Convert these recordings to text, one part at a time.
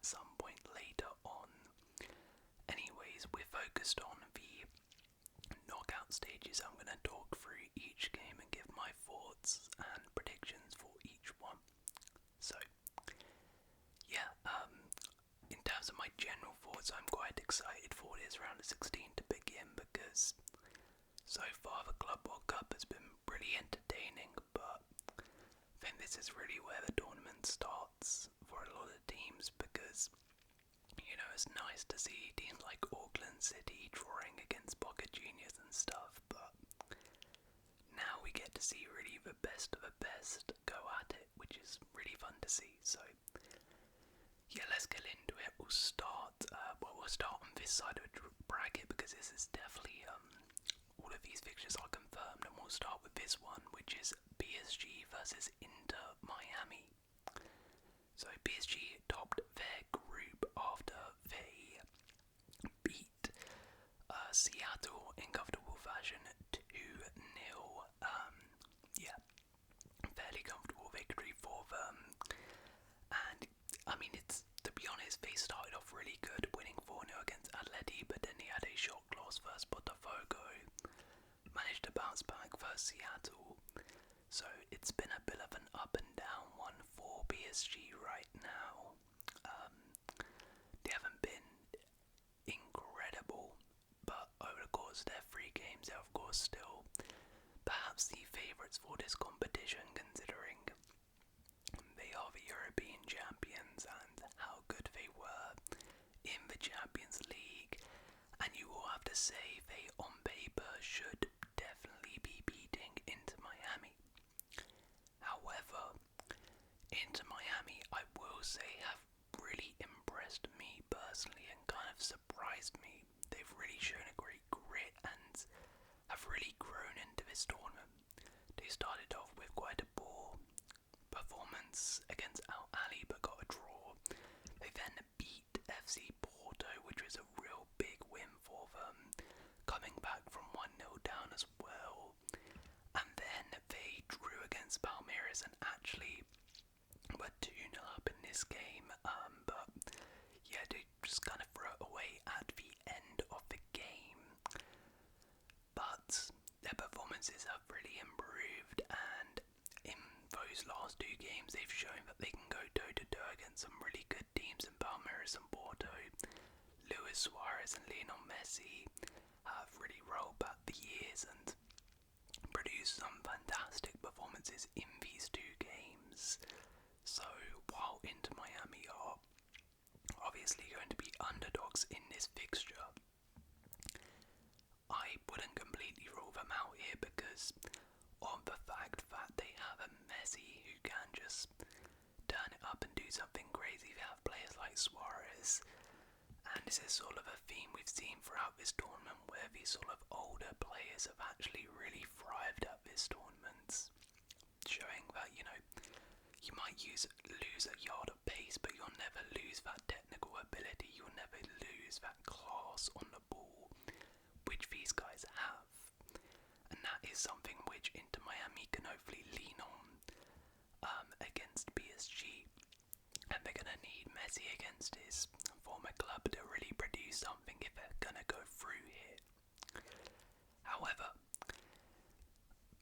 some point later on. Anyways, we're focused on the knockout stages. I'm going to talk through each game and give my thoughts and predictions for each one. So, yeah, in terms of my general thoughts, I'm quite excited for this round of 16 to begin because so far the Club World Cup has been pretty entertaining, but I think this is really where the tournament starts for a lot of teams because, you know, it's nice to see teams like Auckland City drawing against Boca Juniors and stuff, but now we get to see really the best of the best go at it, which is really fun to see. So yeah, let's get into it. We'll start on this side of the bracket because this is definitely all of these fixtures are confirmed, and we'll start with this one, which is PSG versus Inter Miami. So PSG topped their group after they beat Seattle in comfortable fashion 2-0. Yeah, fairly comfortable victory for them. And I mean, it's, to be honest, they started off really good, winning 4-0 against Atleti, but then they had a shock loss versus Bafogo. Managed to bounce back versus Seattle. So it's been a bit of an up and down one for PSG right now. They haven't been incredible, but over the course of their 3 games, they're of course still perhaps the favourites for this competition, considering they are the European champions and how good they were in the Champions League. And you will have to say they on paper should definitely be beating Inter Miami. However, Inter Miami, I will say, have really impressed me personally and kind of surprised me. They've really shown a great grit and have really grown into this tournament. They started off with quite a poor performance against Al Ali but got a draw. They then beat FC Porto, which was a real big win for them, coming back from 1-0 down as well. And then they drew against Palmeiras and actually were 2-0 up in this game. But yeah, they just kind of threw it away at the end of the game. But their performances have really improved, and in those last 2 games they've shown that they can go toe-to-toe against some really good teams in Palmeiras and Porto. Luis Suarez and Lionel Messi have really rolled back the years and produced some fantastic performances in these 2 games. So while Inter Miami are obviously going to be underdogs in this fixture, I wouldn't completely rule them out here because of the fact that they have a Messi who can just turn it up and do something crazy. They have players like Suarez, and this is sort of a theme we've seen throughout this tournament where these sort of older players have actually really thrived at this tournament, showing that, you know, you might lose a yard of pace, but you'll never lose that technical ability, you'll never lose that class on the ball, which these guys have. And that is something which Inter Miami can hopefully lean on against PSG. And they're going to need Messi against his former club to really produce something if they're going to go through here. However,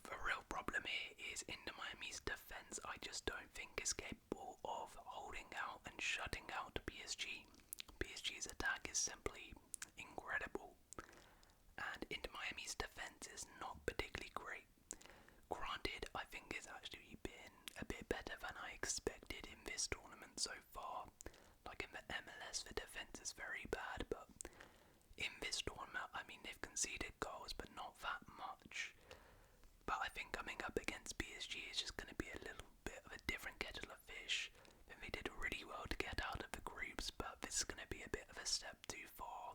the real problem here is Inter Miami's defence. I just don't think is capable of holding out and shutting out PSG. PSG's attack is simply incredible, and Inter Miami's defence is not particularly great. Granted, I think it's actually been a bit better than I expected in this tournament so far. Like in the MLS, the defence is very bad, but in this tournament, I mean, they've conceded goals, but not that much. But I think coming up against PSG is just going to be a little bit of a different kettle of fish. I think they did really well to get out of the groups, but this is going to be a bit of a step too far.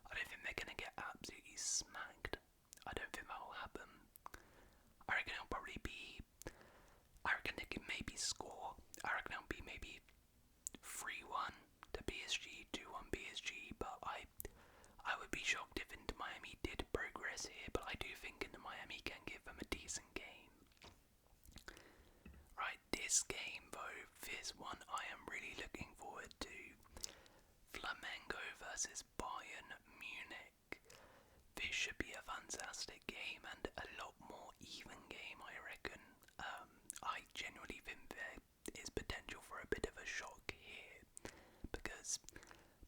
I don't think they're going to get absolutely smacked. I don't think that will happen. I reckon it'll probably be, I reckon they can maybe score. I reckon it'll be maybe 3-1 to PSG, 2-1 PSG, but I would be shocked if Inter Miami did progress here, but I do think Inter Miami can give them a decent game. Right, this game though, this one I am really looking forward to. versus Bayern Munich. This should be a fantastic game and a lot more even game, I reckon. I genuinely think there is potential for a bit of a shock here because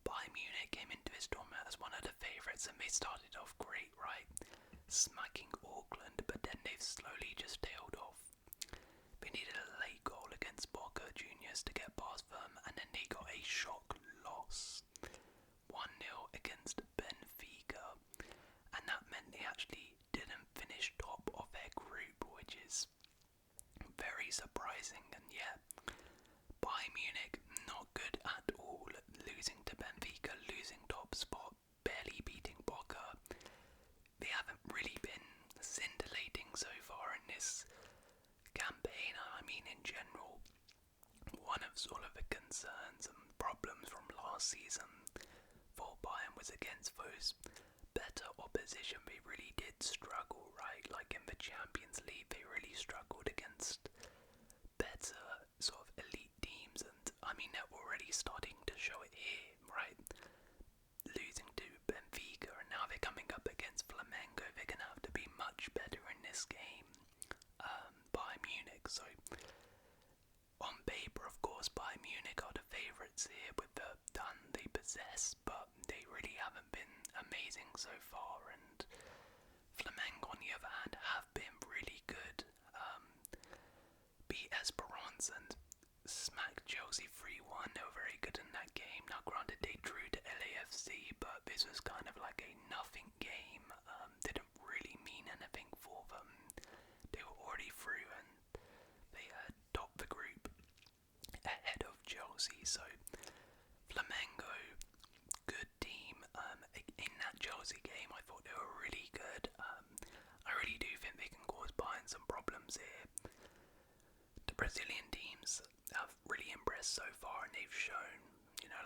Bayern Munich came into this tournament as one of the favourites and they started off great, right? Smacking Auckland, but then they've slowly just tailed off. They needed a late goal against Boca Juniors to get past them, and then they got a shock loss. 1-0 against Benfica, and that meant they actually didn't finish top of their group, which is very surprising. And yeah, Bayern Munich not good at all, losing to Benfica, losing top spot, barely beating Boca. They haven't really been scintillating so far in this campaign. I mean, in general, one of sort of the concerns and problems from last season for Bayern was against those better opposition. They really did struggle, right? Like in the Champions League, they really struggled against better sort of elite teams, and I mean, they're already starting to show it here, right? Losing to Benfica, and now they're coming up against Flamingo. They're going to have to be much better in this game by Munich. So on paper, of course, Bayern Munich are the favourites here with the done they possess, but they really haven't been amazing so far. And Flamingo, on the other hand, have been really good. Beat Esperance and smacked Chelsea 3-1. They were very good in that game. Now, granted, they drew to LAFC, but this was kind of like a nothing game. Didn't really mean anything for them. They were already through and they topped the group ahead of Chelsea. So Flamingo, good team. In that Chelsea game, I thought they were really good. I really do think they can cause Bayern some problems here. The Brazilian teams have really impressed so far, and they've shown,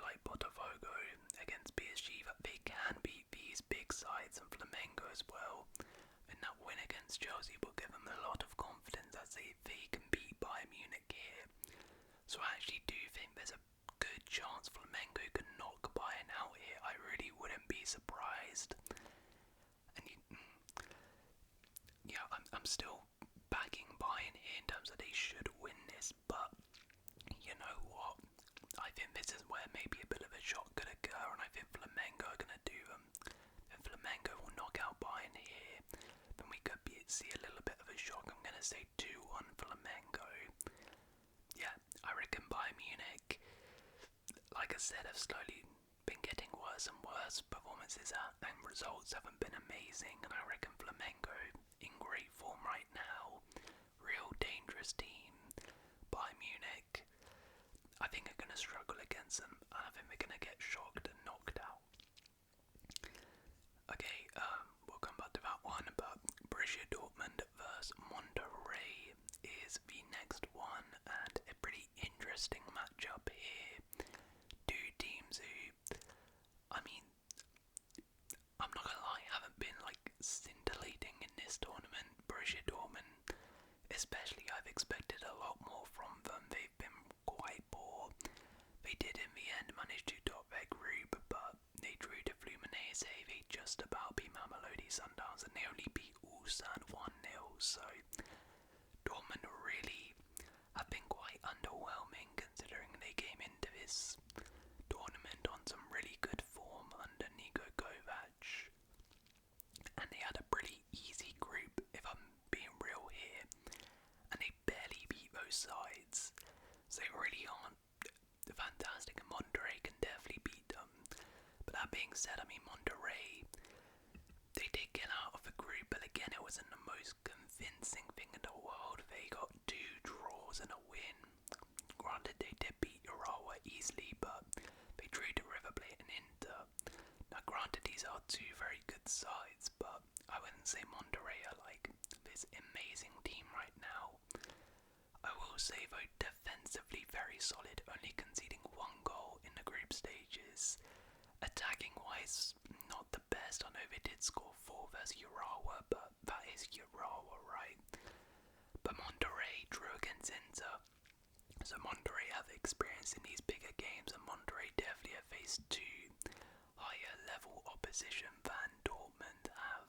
like Botafogo against PSG, that they can beat these big sides, and Flamengo as well. And that win against Chelsea will give them a lot of confidence as they can beat Bayern Munich here. So I actually do think there's a good chance Flamengo can knock Bayern out here. I really wouldn't be surprised. And I'm still backing Bayern here in terms of they should win this, but you know what? I think this is where maybe a bit of a shock could occur, and I think Flamengo are going to do them. If Flamengo will knock out Bayern here, then we could see a little bit of a shock. I'm going to say 2-1 Flamengo. Yeah, I reckon Bayern Munich, like I said, have slowly been getting worse and worse. Performances and results haven't been amazing, and I reckon Flamengo in great form right now. Real dangerous team. Bayern Munich, I think are going to struggle against them, and I think they're going to get shocked and knocked out. Okay, we'll come back to that one, but Borussia Dortmund versus Monterrey is the next one, and a pretty interesting matchup here. Two teams who, I mean, I'm not gonna lie, haven't been like scintillating in this tournament. Borussia Dortmund, especially, I've expected a lot more from them. They've been quite poor. They did in the end manage to top their group, but they drew to Fluminense. They just about beat Mamelodi Sundowns, and they only beat Ulsan 1-0. So Dortmund really have been quite underwhelming, considering they came into this tournament on some really good form under Niko Kovac, and they had a pretty easy group, if I'm being real here, and they barely beat those sides, so they really aren't fantastic, and Monterrey can definitely beat them. But that being said, I mean, Monterrey, they did get out of the group, but again, it wasn't the most convincing thing in the world. They got 2 draws and a win. Granted, they did beat Urawa easily, but they drew to River Plate and Inter. Now, granted, these are 2 very good sides, but I wouldn't say Monterrey are like this amazing team right now. I will say, though, defensively very solid, only conceding 1 goal in the group stages. Attacking-wise, not the best. I know they did score 4 versus Urawa, but that is Urawa, right? But Monterrey drew against Inter. So Monterrey have experience in these bigger games, and Monterrey definitely have faced 2 higher position than Dortmund have.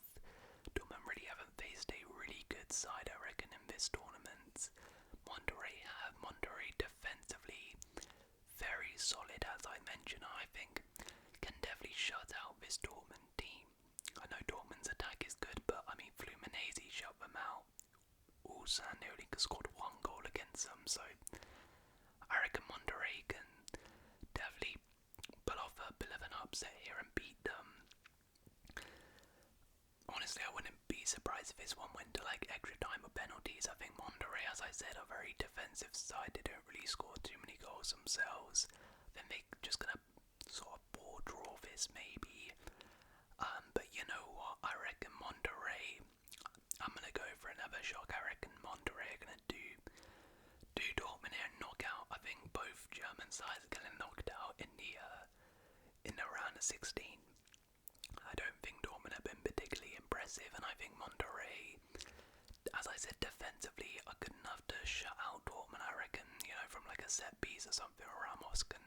Dortmund really haven't faced a really good side, I reckon, in this tournament. Monterrey defensively very solid, as I mentioned. I think can definitely shut out this Dortmund team. I know Dortmund's attack is good, but I mean Fluminense shut them out. Ulsan only scored 1 goal against them, so I reckon Monterrey can definitely pull off a bit of an upset here and beat them. Honestly, I wouldn't be surprised if this one went to like extra time or penalties. I think Monterrey, as I said, are very defensive side. They don't really score too many goals themselves. Then they're just gonna sort of poor draw this maybe. But you know what? I reckon Monterrey. I'm gonna go for another shock. I reckon Monterrey are gonna do Dortmund here and knock out. I think both German sides are getting knocked out in the round of 16. I don't think Dortmund have been particularly impressive, and I think Monterrey, as I said, defensively are good enough to shut out Dortmund. I reckon, from like a set piece or something, Ramos can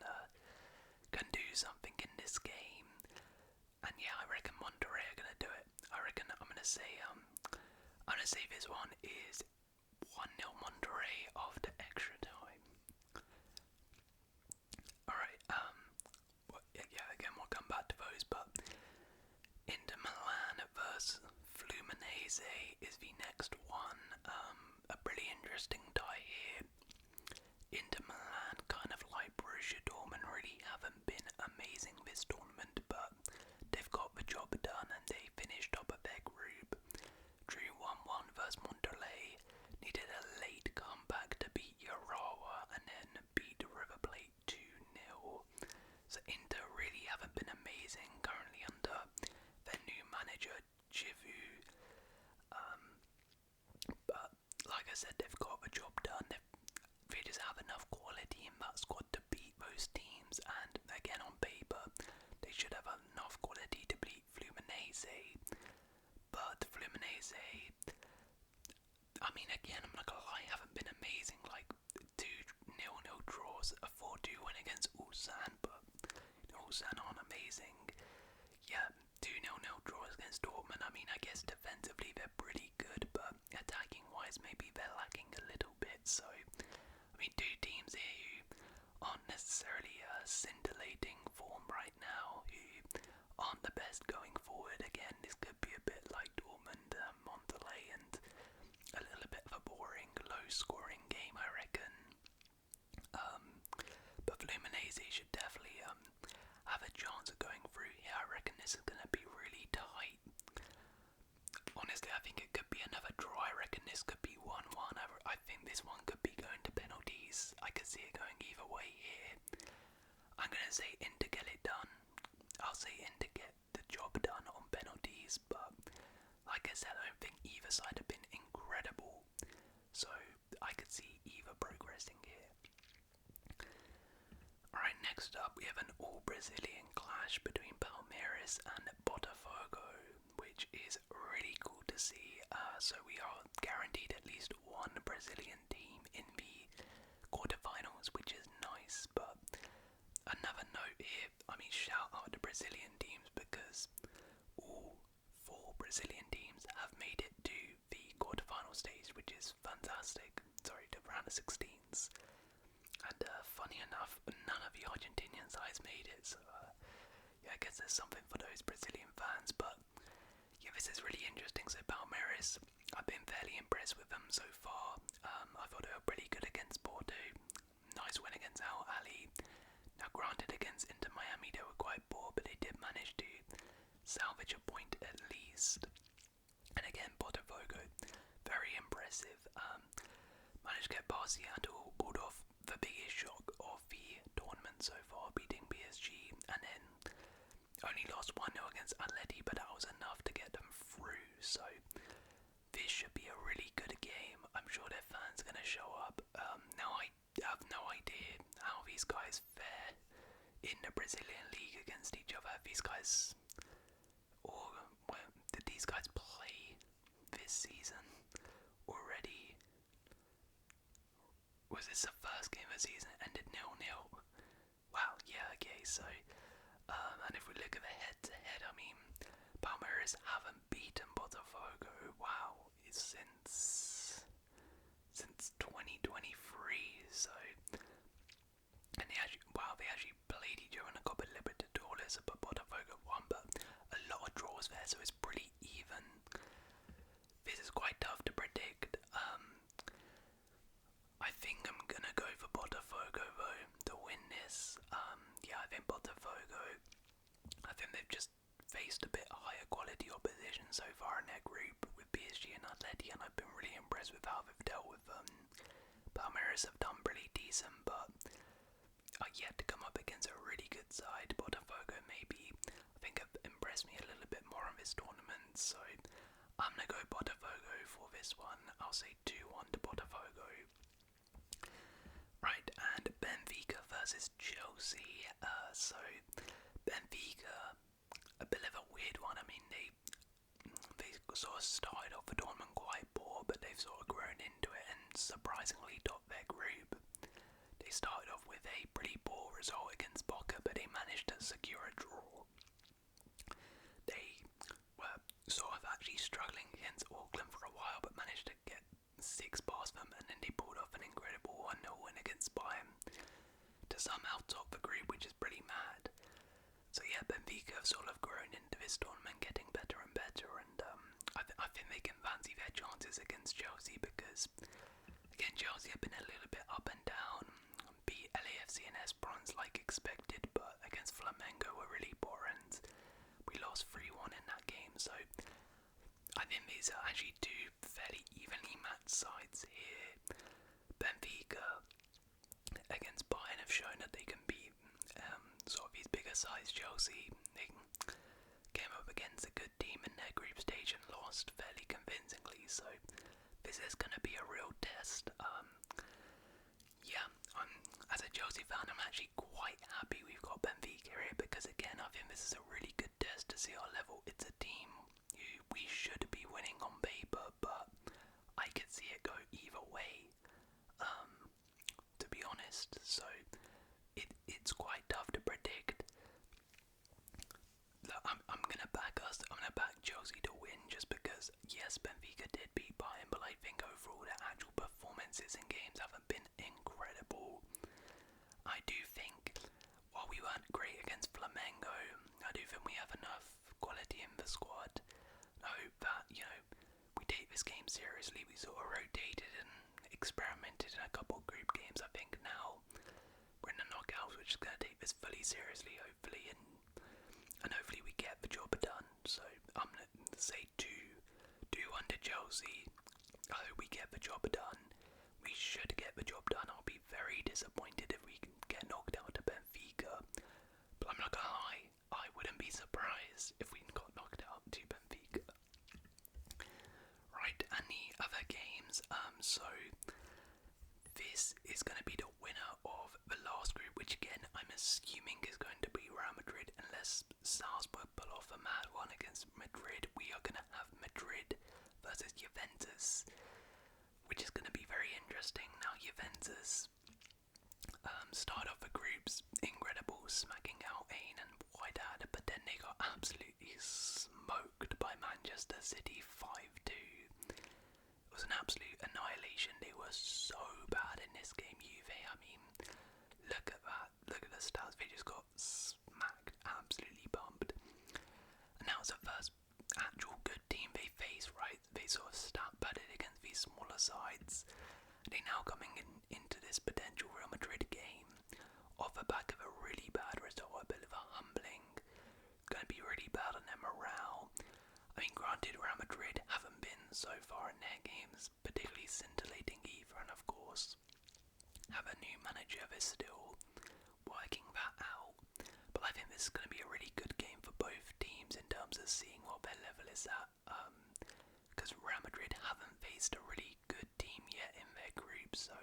do something in this game. And yeah, I reckon Monterrey are gonna do it. I reckon I'm gonna say this one is 1-0 Monterrey after extra time. Alright, again we'll come back to those, but Inter Milan versus Fluminense is the next one. A pretty interesting tie here. Inter Milan, kind of like Borussia Dortmund, really haven't been amazing this tournament, but they've got the job done and they finished top of their group. Drew 1-1 versus Monterrey, needed a late comeback to beat Urawa and then beat River Plate 2-0. So Inter really haven't been amazing, currently under their new manager Chivu. But like I said, they've got the job done. They just have enough quality in that squad to beat most teams, and again on paper they should have enough quality to beat Fluminense. But Fluminense, I mean, again, I'm not gonna lie, haven't been amazing. Like 2-0 draws, a 4-2 win against Ulsan, but Ulsan aren't amazing. Yeah, 2-0 draws against Dortmund. I mean, I guess defensively they're pretty good, but attacking wise maybe they're lacking a little bit. So I mean, two teams here who aren't necessarily scintillating form right now, who aren't the best going forward. Again, this could be a bit like Dortmund, Monterrey, and a little bit of a boring, low-scoring game, I reckon. But Fluminense should definitely have a chance of going through here. I reckon this is going to be really tight. Honestly, I think it could be another draw. I reckon this could be 1-1. I think this one could be going to penalties. I could see it going either way here. I'm going to say Inter get it done. I'll say Inter get the job done on penalties, but like I said, I don't think either side have been incredible. So I could see either progressing here. Alright, next up we have an all-Brazilian clash between Palmeiras and Botafogo, which is really cool to see. So we are guaranteed at least one Brazilian team in the quarterfinals, which is nice. But another note here, I mean, shout out to Brazilian teams because all 4 Brazilian teams have made it to the quarterfinal stage, which is fantastic. Sorry, to round of 16s. And funny enough, none of the Argentinian sides made it, so yeah, I guess there's something for those Brazilian fans. But yeah, this is really interesting. So Palmeiras, I've been fairly impressed with them so far. I thought they were pretty good against Porto. Nice win against Al Ali. Now granted, against Inter Miami they were quite poor, but they did manage to salvage a point at least. And again, Botafogo, very impressive. Managed to get past Seattle, pulled off the biggest shock of the tournament so far, beating PSG, and then only lost 1-0 against Atleti, but that was enough to get them through. So this should be a really good game. I'm sure their fans are going to show up. Now I have no idea how these guys fare in the Brazilian league against each other. Have these guys, or did these guys play this season already? Was this the first game of the season? Ended 0-0. Wow, yeah, okay, so and if we look at the head-to-head, I mean, Palmeiras haven't beaten Botafogo. Wow, it's since 2023. So, and they actually played each other in a Copa Libertadores, but Botafogo won. But a lot of draws there, so it's pretty even. This is quite tough to predict. I think I'm gonna go for Botafogo though to win this. I think Botafogo. I think they've just faced a bit higher quality opposition so far in their group with PSG and Atleti, and I've been really impressed with how they've dealt with them. Palmeiras have done pretty decent, but are yet to come up against a really good side. Botafogo maybe, I think, have impressed me a little bit more in this tournament, so I'm gonna go Botafogo for this one. I'll say 2-1 to Botafogo. Right, and Benfica versus Chelsea. So Benfica, a bit of a weird one. I mean, they sort of started off for Dortmund quite poor, but they've sort of grown into it and surprisingly topped their group. They started off with a pretty poor result against Boca, but they managed to secure a draw. They were sort of actually struggling against Auckland for a while, but managed to get 6 past them, and then they pulled off an incredible 1-0 win against Bayern to somehow top the group, which is pretty mad. So yeah, Benfica have sort of grown into this tournament, getting better and better, and I think they can fancy their chances against Chelsea because, again, Chelsea have been a little bit up and down, beat LAFC and Esperance like expected, but against Flamingo were really poor and we lost 3-1 in that game, so I think these are actually 2 fairly evenly matched sides here. Benfica against Bayern have shown that they can beat sort of these bigger sides. Chelsea, they came up against a good team in their group stage and lost fairly convincingly, so this is going to be a real test. As a Chelsea fan, I'm actually quite happy we've got Benfica here because, again, I think this is a really good test to see our level. It's a team who we should be winning on paper, but I could see it go either way, to be honest, so it's quite tough to predict. Look, I'm gonna back Chelsea to win just because, yes, Benfica did beat Bayern, but I think overall their actual performances in games haven't been incredible. I do think, while we weren't great against Flamengo, I do think we have enough quality in the squad. I hope that, we take this game seriously. We sort of rotated and experimented in a couple group games. I think now we're in the knockouts, we're just going to take this fully seriously, hopefully, and hopefully we get the job done. So I'm going to say 2-1 to Chelsea. I hope we get the job done. We should get the job done. I'll be very disappointed if we can get knocked out to Benfica, but I'm not gonna lie, I wouldn't be surprised if we got knocked out to Benfica. Right, and the other games, so this is going to be the winner of the last group, which again I'm assuming is going to be Real Madrid, unless Salzburg pull off a mad one against Madrid. We are going to have Madrid versus Juventus, which is going to be very interesting. Now Juventus start off the groups incredible, smacking out Ain and Wydad, but then they got absolutely smoked by Manchester City 5-2. It was an absolute annihilation. They were so bad in this game, Juve. I mean, look at that. Look at the stats. They just got smacked, absolutely bumped. And that was the first actual good team they faced, right? They sort of stat padded against these smaller sides. They're now coming into this potential Real Madrid game off the back of a really bad result, a bit of a humbling. Going to be really bad on their morale. I mean, granted, Real Madrid haven't been so far in their games particularly scintillating either, and of course have a new manager that's still working that out. But I think this is going to be a really good game for both teams in terms of seeing what their level is at, because Real Madrid haven't faced a really good team yet in their group. So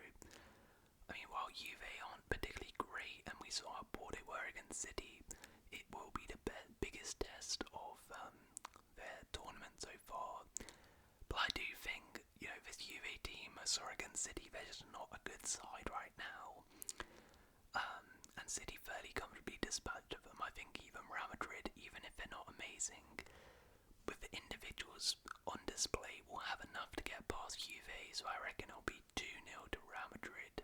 I mean, while Juve aren't particularly great and we saw how poor they were against City, it will be the biggest test of their tournament so far. But I do think, this Juve team I saw against City, they're just not a good side right now. And City fairly comfortably dispatched of them. I think even Real Madrid, even if they're not amazing, with the individuals on display, will have enough to get past Juve, so I reckon it'll be 2-0 to Real Madrid.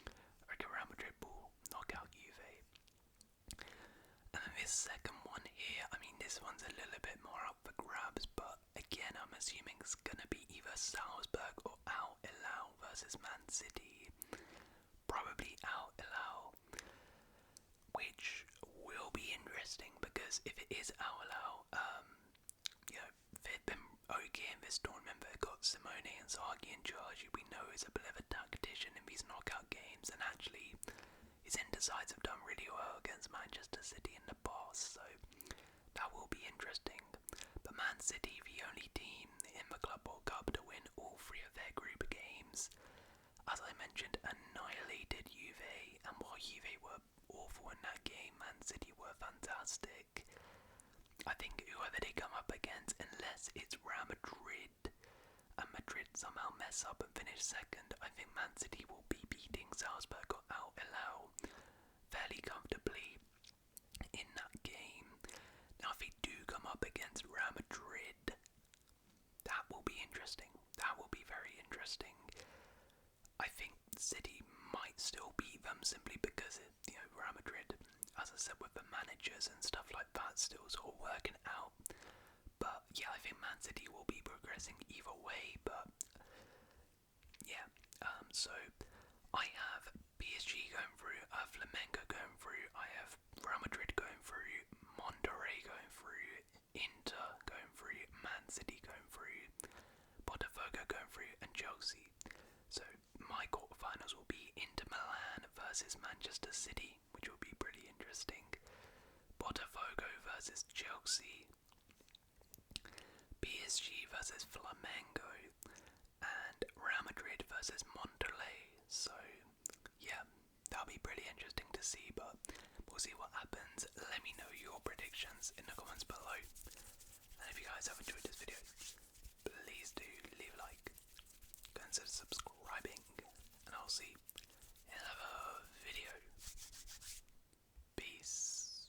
I reckon Real Madrid will knock out Juve. And then this second one here, I mean, this one's a little bit more up for grabs, but again, I'm assuming it's going to be either Salzburg or Al Hilal versus Man City. Probably Al Hilal, which will be interesting because if it is Al Hilal, they've been okay in this tournament. They've got Simone Inzaghi in charge, who we know is a bit of a tactician in these knockout games, and actually his sides have done really well against Manchester City in the past, so that will be interesting. But Man City, the only team in the Club World Cup to win all three of their group games, as I mentioned, annihilated Juve, and while Juve were awful in that game, Man City were fantastic. I think whoever they come up against, unless it's Real Madrid, and Madrid somehow mess up and finish second, I think Man City will be beating Salzburg or Al Hilal fairly comfortably in that game. Now if they do come up against Real Madrid, that will be interesting. That will be very interesting. I think City might still beat them simply because Real Madrid, as I said, with the managers and stuff like that, still sort of working out. But yeah, I think Man City will be progressing either way. But yeah, so I have PSG going through, Flamingo going through, I have Real Madrid going through, Monterrey going through, Inter going through, Man City going through, Bafogo going through, and Chelsea. So my quarterfinals will be Inter Milan versus Manchester City, which will be pretty interesting. Bafogo versus Chelsea, PSG versus Flamingo, and Real Madrid versus Monterrey. So yeah, that'll be pretty interesting to see, but we'll see what happens. Let me know your predictions in the comments below. And if you guys have enjoyed this video, please do leave a like, consider subscribing, and I'll see